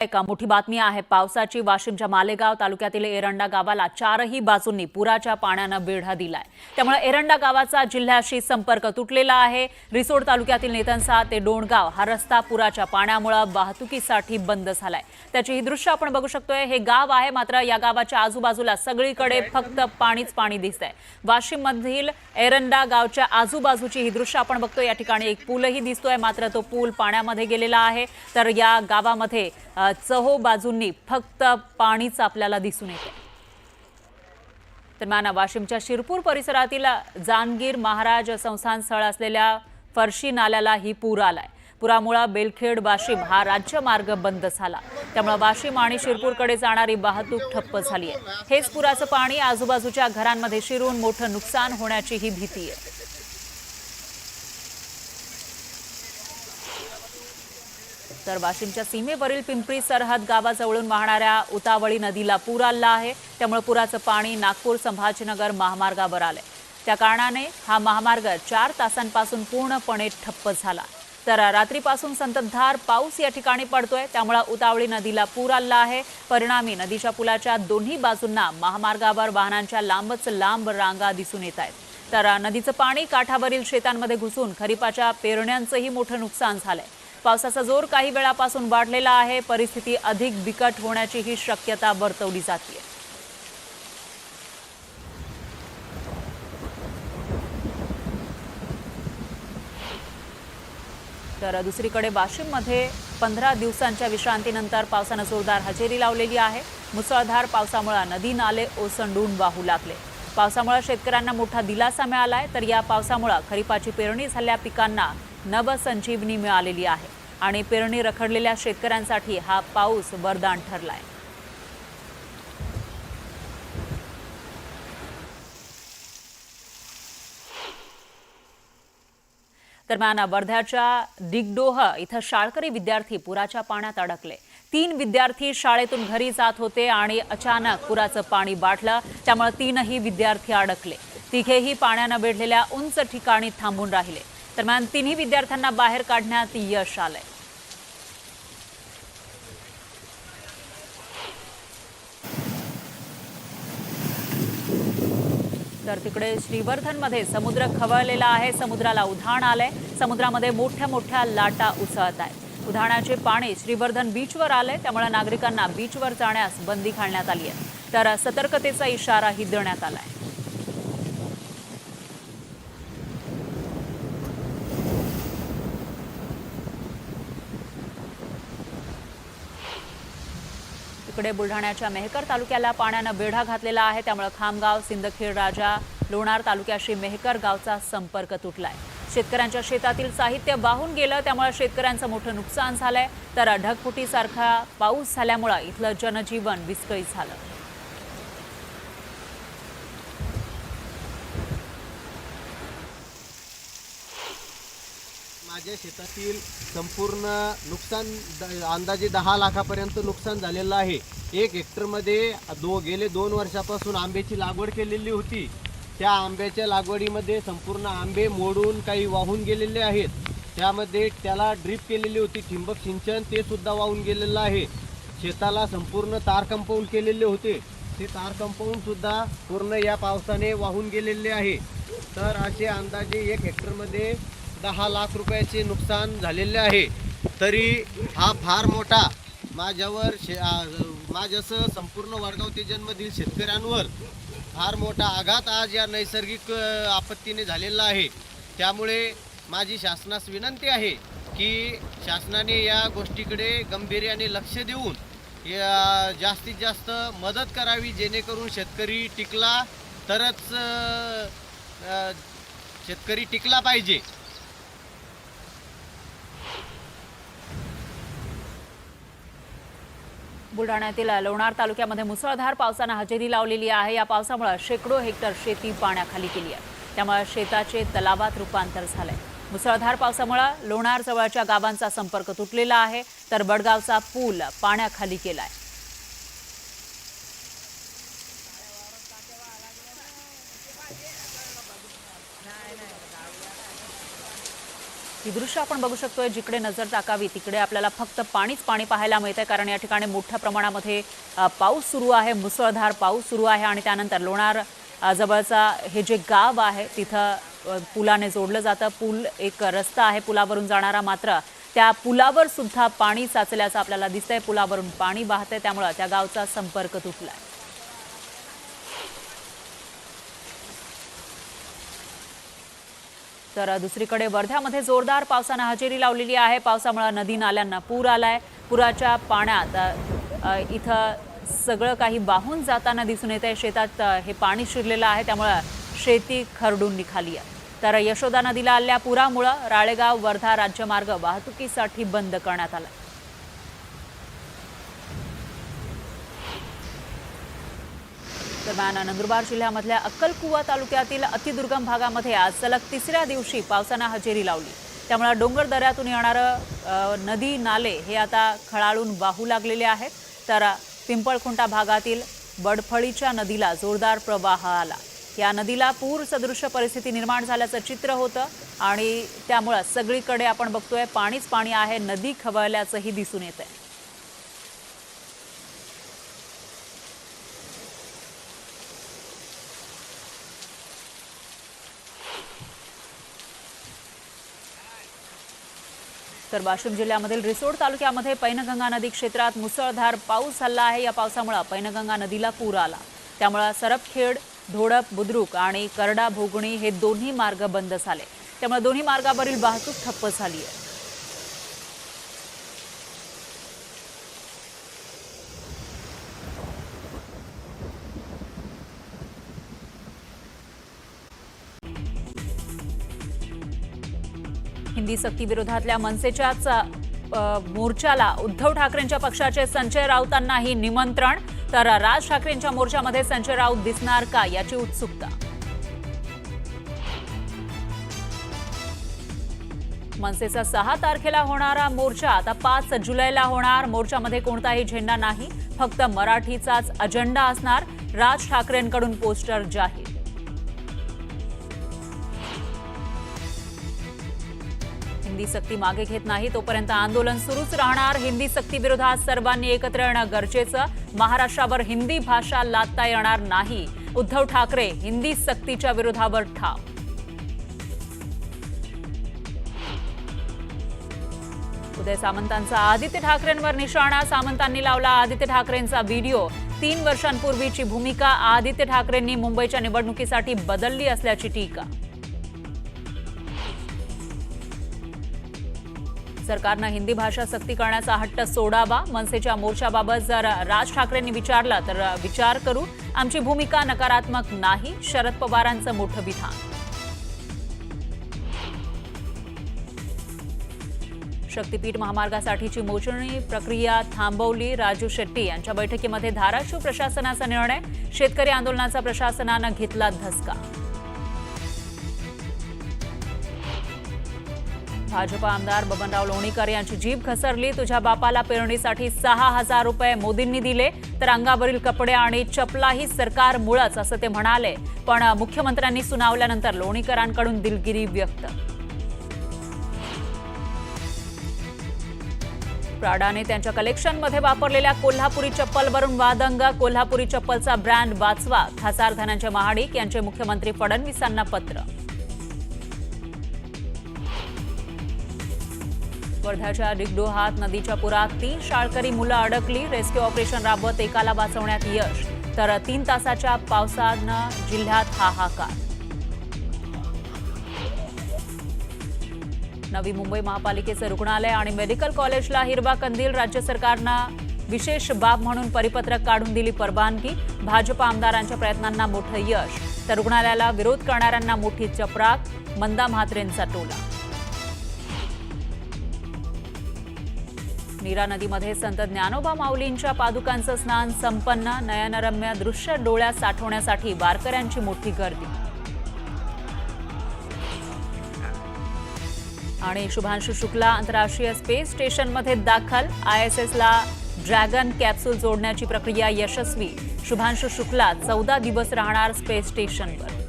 एका मोठी बातमी आहे पावसाची। वाशिमच्या मालेगाव तालुक्यातील एरंडा गावाला चारही बाजूंनी पुराच्या पाण्याने वेढा दिलाय। त्यामुळे एरंडा गावाचा जिल्ह्याशी संपर्क तुटलेला आहे। रिसोड तालुक्यातील नेतनसा ते डोणगाव हा रस्ता पुराच्या पाण्यामुळे वाहतुकीसाठी बंद झालाय। त्याची ही दृश्य आपण बघू शकतोय। हे गाव आहे, मात्र या गावाच्या आजूबाजूला सगळीकडे फक्त पाणीच पाणी दिसतंय। वाशिम मधील एरंडा गावच्या आजूबाजूची ही दृश्य आपण बघतोय। या ठिकाणी एक पूलही दिसतोय, मात्र तो पूल पाण्यामध्ये गेलेला आहे। तर या गावामध्ये चहो बाजूंनी फक्त पाणीच आपल्याला दिसून येते। दरम्यान वाशिमच्या शिरपूर परिसरातील जानगीर महाराज संस्थान स्थळ असलेल्या फरशी नाल्याला ही पूर आलाय। पुरामुळे बेलखेड वाशिम हा राज्यमार्ग बंद झाला। त्यामुळे वाशिम आणि शिरपूरकडे जाणारी वाहतूक ठप्प झाली आहे। हेच पुराचं पाणी आजूबाजूच्या घरांमध्ये शिरून मोठं नुकसान होण्याची ही भीती आहे। तर वाशिमच्या सीमेवरील पिंपरी सरहद गावाजवळून वाहणाऱ्या उतावळी नदीला पूर आला आहे। त्यामुळे पुराचं पाणी नागपूर संभाजीनगर महामार्गावर आले। त्या कारणाने हा महामार्ग 4 तासांपासून पूर्णपणे ठप्प झाला। तर रात्रीपासून संततधार पाऊस या ठिकाणी पडतोय। त्यामुळे उतावळी नदीला पूर आला आहे। परिणामी नदीच्या पुलाच्या दोन्ही बाजूंना महामार्गावर वाहनांच्या लांबच लांब रांगा दिसून येत आहेत। तर नदीचं पाणी काठावरील शेतांमध्ये घुसून खरीपाच्या पेरण्यांचंही मोठं नुकसान झालंय। पावसाचा जोर काही वेळापासून वाढलेला आहे। परिस्थिती अधिक बिकट होण्याची ही शक्यता वर्तवली जाते। तर दुसरीकडे वाशिममध्ये 15 दिवसांच्या विश्रांतीनंतर पावसाने जोरदार हजेरी लावलेली आहे। मुसळधार पावसामुळे नदी नाले ओसंडून वाहू लागले। पावसामुळे शेतकऱ्यांना मोठा दिलासा मिळालाय। तर या पावसामुळे खरीपाची पेरणी झालेल्या पिकांना नवसंजीवनी मिळालेली आहे आणि पेरणी रखडलेल्या शेतकऱ्यांसाठी हा पाऊस वरदान ठरलाय। दरम्यान वर्ध्याच्या डिगडोह इथं शाळकरी विद्यार्थी पुराच्या पाण्यात अडकले। 3 विद्यार्थी शाळेतून घरी जात होते आणि अचानक पुराचं पाणी वाढलं। त्यामुळे 3ही विद्यार्थी अडकले। तिघेही पाण्याने वेढलेल्या उंच ठिकाणी थांबून राहिले। दरम्यान 3ही विद्यार्थ्यांना बाहेर काढण्यात यश आलंय। तर तिकडे श्रीवर्धनमध्ये समुद्र खवळलेला आहे। समुद्राला उधाण आलंय। समुद्रामध्ये मोठ्या मोठ्या लाटा उसळत आहेत। उधाणाचे पाणी श्रीवर्धन बीचवर आले। त्यामुळे नागरिकांना बीचवर जाण्यास बंदी घालण्यात आली आहे। तर सतर्कतेचा इशाराही देण्यात आलाय। तिकडे बुलढाण्याच्या मेहकर तालुक्याला पाण्याने वेढा घातलेला आहे। त्यामुळे खामगाव, सिंदखेड राजा, लोणार तालुक्याशी मेहकर गावचा संपर्क तुटलाय। शेतकऱ्यांच्या शेतातील साहित्य वाहून गेलं। त्यामुळे शेतकऱ्यांचं मोठं नुकसान झालंय। तर ढगफुटीसारखा पाऊस झाल्यामुळे इथलं जनजीवन विस्कळीत झालं। माझ्या शेतातील संपूर्ण नुकसान अंदाजे 10 लाखापर्यंत नुकसान झालेलं आहे। 1 हेक्टरमध्ये गेले 2 वर्षापासून आंब्याची लागवड केलेली होती। त्या आंब्याच्या लागवडीमध्ये संपूर्ण आंबे मोडून काही वाहून गेलेले आहेत। त्यामध्ये त्याला ड्रीप केलेली होती, ठिंबक सिंचन, ते सुद्धा वाहून गेलेलं आहे। शेताला संपूर्ण तार कंपाऊंड केलेले होते, ते तार कंपाऊंड सुद्धा पूर्ण या पावसाने वाहून गेलेले आहे। तर असे अंदाजे 1 हेक्टरमध्ये 10 लाख रुपयाचे नुकसान झालेले आहे। तरी हा फार मोठा माझ्यासह संपूर्ण वडगाव ते जन्मधील शेतकऱ्यांवर फार मोठा आघात आज या नैसर्गिक आपत्तीने झालेला आहे। त्यामुळे माझी शासनास विनंती आहे की शासनाने या गोष्टीकडे गांभीर्याने लक्ष देऊन जास्तीत जास्त मदत करावी, जेणेकरून शेतकरी टिकला तरच शेतकरी टिकला पाहिजे। बुलढाण्यातील लोणार तालुक्यामध्ये मुसळधार पावसाने हजेरी लावलेली आहे। या पावसामुळे शेकडो हेक्टर शेती पाण्याखाली गेली आहे। त्यामुळे शेताचे तलावात रूपांतर झालंय। मुसळधार पावसामुळे लोणार जवळच्या गावांचा संपर्क तुटलेला आहे। तर बडगावचा पूल पाण्याखाली गेलाय। ही दृश्य आपण बघू शकतोय. जिकडे नजर टाकावी तिकडे आपल्याला फक्त पाणीच पाणी पाहायला मिळतंय, कारण या ठिकाणी मोठ्या प्रमाणामध्ये पाऊस सुरू आहे, मुसळधार पाऊस सुरू आहे. आणि त्यानंतर लोणार जवळचा हे जे गाव आहे तिथं पुलाने जोडलं जातं. पूल एक रस्ता आहे पुलावरून जाणारा, मात्र त्या पुलावर सुद्धा पाणी साचल्याचं आपल्याला दिसतंय. पुलावरून पाणी वाहतंय, त्यामुळे त्या गावचा संपर्क तुटलाय. तर दुसरीकडे वर्ध्यामध्ये जोरदार पावसानं हजेरी लावलेली आहे. पावसामुळे नदी नाल्यांना पूर आलाय. पुराच्या पाण्यात इथं सगळं काही वाहून जाताना दिसून येत आहे. शेतात हे पाणी शिरलेलं आहे, त्यामुळे शेती खरडून निघाली आहे. तर यशोदा नदीला आलेल्या पुरामुळे राळेगाव वर्धा राज्यमार्ग वाहतुकीसाठी बंद करण्यात आला. दरम्यान नंदुरबार जिल्ह्यामधल्या अक्कलकुवा तालुक्यातील अतिदुर्गम भागामध्ये आज सलग तिसऱ्या दिवशी पावसानं हजेरी लावली. त्यामुळे डोंगर दऱ्यातून येणारं नदी नाले हे आता खळाळून वाहू लागलेले आहेत. तर पिंपळखुंटा भागातील बडफळीच्या नदीला जोरदार प्रवाह आला. या नदीला पूर सदृश्य परिस्थिती निर्माण झाल्याचं चित्र होतं आणि त्यामुळे सगळीकडे आपण बघतोय पाणीच पाणी आहे. नदी खवळल्याचंही दिसून येत आहे. तर वाशिम जिल्ह्यामधील रिसोड तालुक्यामध्ये पैनगंगा नदी क्षेत्रात मुसळधार पाऊस झाला आहे. या पावसामुळे पैनगंगा नदीला पूर आला. त्यामुळे सरपखेड, धोडप, बुद्रुक आणि करडा भोगणी हे दोन्ही मार्ग बंद झाले. त्यामुळे दोन्ही मार्गावरील वाहतूक ठप्प झाली आहे. हिंदी सक्ती विरोधातल्या मनसेच्याच मोर्चाला उद्धव ठाकरेंच्या पक्षाचे संजय राऊतांनाही निमंत्रण. तर राज ठाकरेंच्या मोर्चामध्ये संजय राऊत दिसणार का याची उत्सुकता. मनसेचा 6 तारखेला होणारा मोर्चा आता 5 जुलैला होणार. मोर्चामध्ये कोणताही झेंडा नाही, फक्त मराठीचाच अजेंडा असणार. राज ठाकरेंकडून पोस्टर जाहीर. हिंदी सक्ती मागे घेत नाही तोपर्यंत आंदोलन सुरूच राहणार. हिंदी सक्ती विरोधात सर्वांनी एकत्र येणं गरजेचं. महाराष्ट्रावर हिंदी भाषा लादता येणार नाही. उद्धव ठाकरे हिंदी सक्तीच्या विरोधावर ठाम. उदय सामंतांचा आदित्य ठाकरेंवर निशाणा. सामंतांनी लावला आदित्य ठाकरेंचा व्हिडिओ. 3 वर्षांपूर्वीची भूमिका आदित्य ठाकरेंनी मुंबईच्या निवडणुकीसाठी बदलली असल्याची टीका. सरकारनं हिंदी भाषा सक्ती करण्याचा हट्ट सोडावा. मनसेच्या मोर्चाबाबत जर राज ठाकरेंनी विचारलं तर विचार करू. आमची भूमिका नकारात्मक नाही. शरद पवारांचं मोठं विधान. शक्तीपीठ महामार्गासाठीची मोजणी प्रक्रिया थांबवली. राजू शेट्टी यांच्या बैठकीमध्ये धाराशिव प्रशासनाचा निर्णय. शेतकरी आंदोलनाचा प्रशासनानं घेतला धसका. भाजप आमदार बबनराव लोणीकर यांची जीभ घसरली. तुझ्या बापाला पेरणीसाठी 6,000 रुपये मोदींनी दिले, तर अंगावरील कपडे आणि चपलाही सरकारमुळेच असं ते म्हणाले. पण मुख्यमंत्र्यांनी सुनावल्यानंतर लोणीकरांकडून दिलगिरी व्यक्त. प्राडाने त्यांच्या कलेक्शनमध्ये वापरलेल्या कोल्हापुरी चप्पलवरून वादंग. कोल्हापुरी चप्पलचा ब्रँड वाचवा. खासदार धनंजय महाडिक यांचे मुख्यमंत्री फडणवीसांना पत्र. वर्ध्याच्या डिगडोहात नदीच्या पुरात 3 शाळकरी मुलं अडकली. रेस्क्यू ऑपरेशन राबवत एकाला वाचवण्यात यश. तर 3 तासाच्या पावसानं जिल्ह्यात हाहाकार. नवी मुंबई महापालिकेचं रुग्णालय आणि मेडिकल कॉलेजला हिरवा कंदील. राज्य सरकारनं विशेष बाब म्हणून परिपत्रक काढून दिली परवानगी. भाजप आमदारांच्या प्रयत्नांना मोठं यश. तर रुग्णालयाला विरोध करणाऱ्यांना मोठी चपराक. मंदा म्हात्रेंचा टोला. नीरा नदीमध्ये संत ज्ञानोबा माऊलींच्या पादुकांचं स्नान संपन्न. नयनरम्य दृश्य डोळ्यात साठवण्यासाठी वारकऱ्यांची मोठी गर्दी. आणि शुभांशु शुक्ला आंतरराष्ट्रीय स्पेस स्टेशनमध्ये दाखल. ISSला ड्रॅगन कॅप्सूल जोडण्याची प्रक्रिया यशस्वी. शुभांशु शुक्ला 14 दिवस राहणार स्पेस स्टेशनवर.